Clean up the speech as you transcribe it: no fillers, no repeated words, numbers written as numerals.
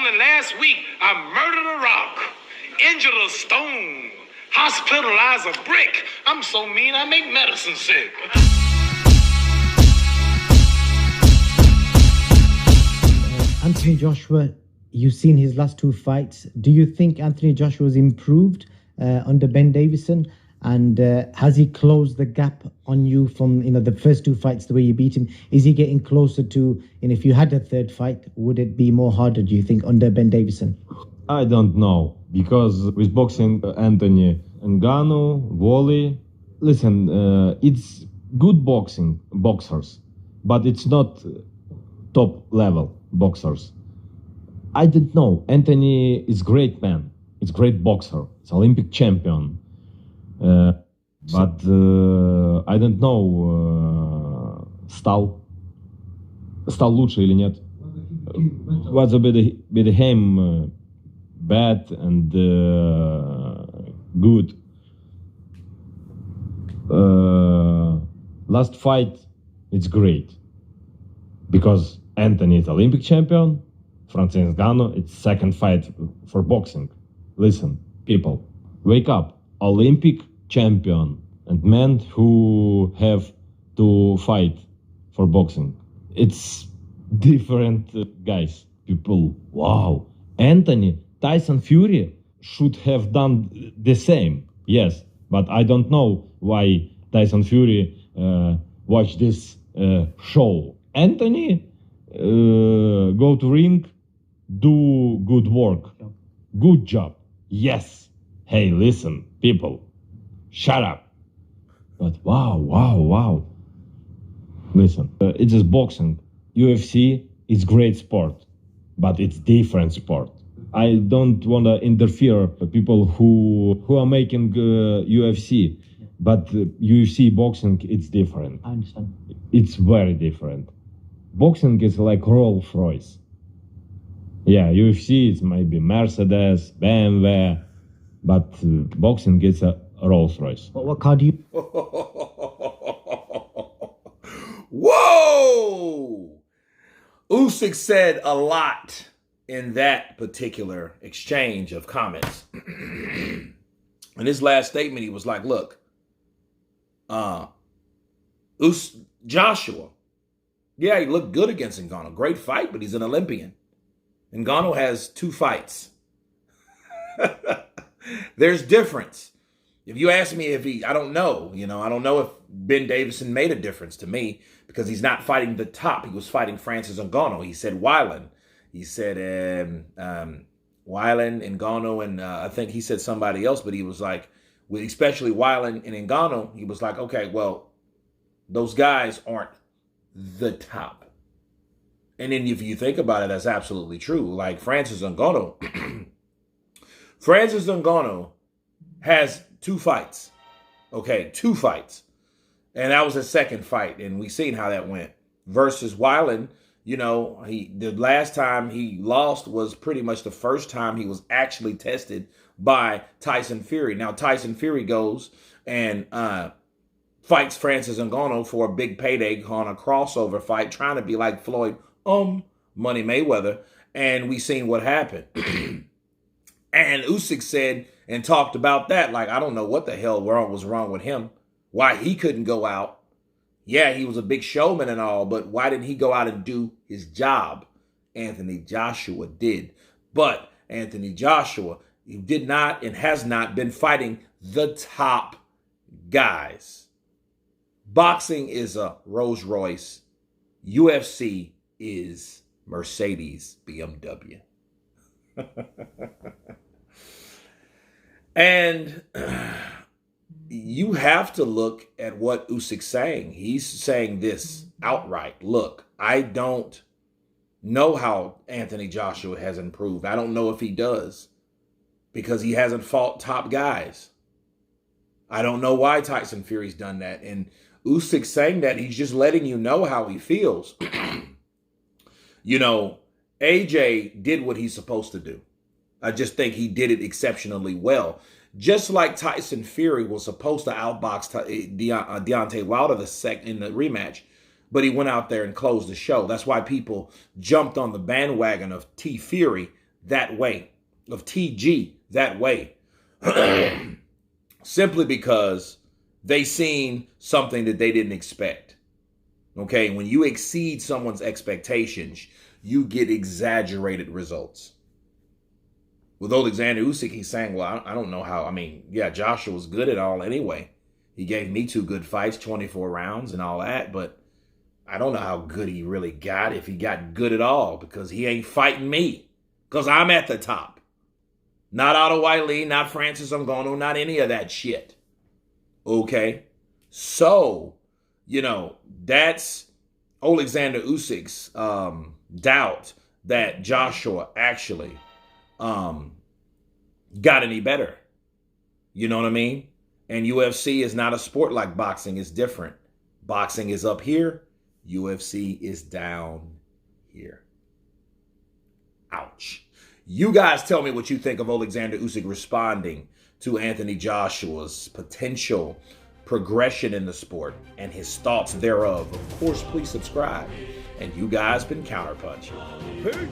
Only last week, I murdered a rock, injured a stone, hospitalized a brick. I'm so mean, I make medicine sick. Anthony Joshua, you've seen his last two fights. Do you think Anthony Joshua's improved under Ben Davison? And has he closed the gap on you from the first two fights, the way you beat him? Is he getting closer to, and if you had a third fight, would it be more harder, do you think, under Ben Davison? I don't know, because with boxing Anthony Ngannou, Wally, listen, it's good boxers, but it's not top level boxers. I don't know. Anthony is great man. It's great boxer. It's Olympic champion. But I don't know, стал лучше или нет. What's with him bad and good? Last fight, it's great because Anthony is Olympic champion. Francis Ngannou, it's second fight for boxing. Listen, people, wake up. Olympic champion and men who have to fight for boxing. It's different guys, people. Wow. Anthony, Tyson Fury should have done the same. Yes, but I don't know why Tyson Fury watch this show. Anthony go to ring, do good work. Good job. Yes. Hey, listen, people, shut up. But wow. Listen, it's just boxing. UFC is great sport, but it's different sport. I don't want to interfere with people who are making UFC, but UFC boxing, it's different. I understand. It's very different. Boxing is like Rolls Royce. Yeah, UFC is maybe Mercedes, BMW, but boxing gets a Rolls Royce. What car do you? Whoa! Usyk said a lot in that particular exchange of comments. In his last statement, he was like, look, Joshua, yeah, he looked good against Ngannou. Great fight, but he's an Olympian. Ngannou has 2 fights. There's difference. If you ask me if I don't know. I don't know if Ben Davison made a difference to me because he's not fighting the top. He was fighting Francis Ngannou. He said Weiland. He said Weiland, Ngannou, and I think he said somebody else, but he was like, especially Weiland and Ngannou, he was like, okay, well, those guys aren't the top. And then if you think about it, that's absolutely true. Like Francis Ngannou, Francis Ngannou has 2 fights. Okay, 2 fights. And that was his second fight. And we seen how that went. Versus Weiland, the last time he lost was pretty much the first time he was actually tested by Tyson Fury. Now, Tyson Fury goes and fights Francis Ngannou for a big payday on a crossover fight, trying to be like Floyd Money Mayweather. And we seen what happened. And Usyk said and talked about that. Like, I don't know what the hell was wrong with him. Why he couldn't go out. Yeah, he was a big showman and all, but why didn't he go out and do his job? Anthony Joshua did. But Anthony Joshua, he did not and has not been fighting the top guys. Boxing is a Rolls Royce. UFC is Mercedes BMW. And you have to look at what Usyk's saying. He's saying this outright. Look, I don't know how Anthony Joshua has improved. I don't know if he does because he hasn't fought top guys. I don't know why Tyson Fury's done that. And Usyk saying that, he's just letting you know how he feels. AJ did what he's supposed to do. I just think he did it exceptionally well. Just like Tyson Fury was supposed to outbox Deontay Wilder in the rematch, but he went out there and closed the show. That's why people jumped on the bandwagon of T Fury that way, of TG that way, simply because they seen something that they didn't expect. Okay, when you exceed someone's expectations, you get exaggerated results. With Alexander Usyk, he's saying, well, I don't know how. I mean, yeah, Joshua was good at all anyway. He gave me 2 good fights, 24 rounds and all that, but I don't know how good he really got, if he got good at all, because he ain't fighting me, because I'm at the top. Not Otto Wiley, not Francis Ngannou, not any of that shit. Okay? So, you know, that's Alexander Usyk's doubt that Joshua actually got any better. You know what I mean? And UFC is not a sport like boxing. It's different. Boxing is up here. UFC is down here. Ouch. You guys tell me what you think of Alexander Usyk responding to Anthony Joshua's potential progression in the sport and his thoughts thereof. Of course, please subscribe. And you guys been counterpunching. Peace.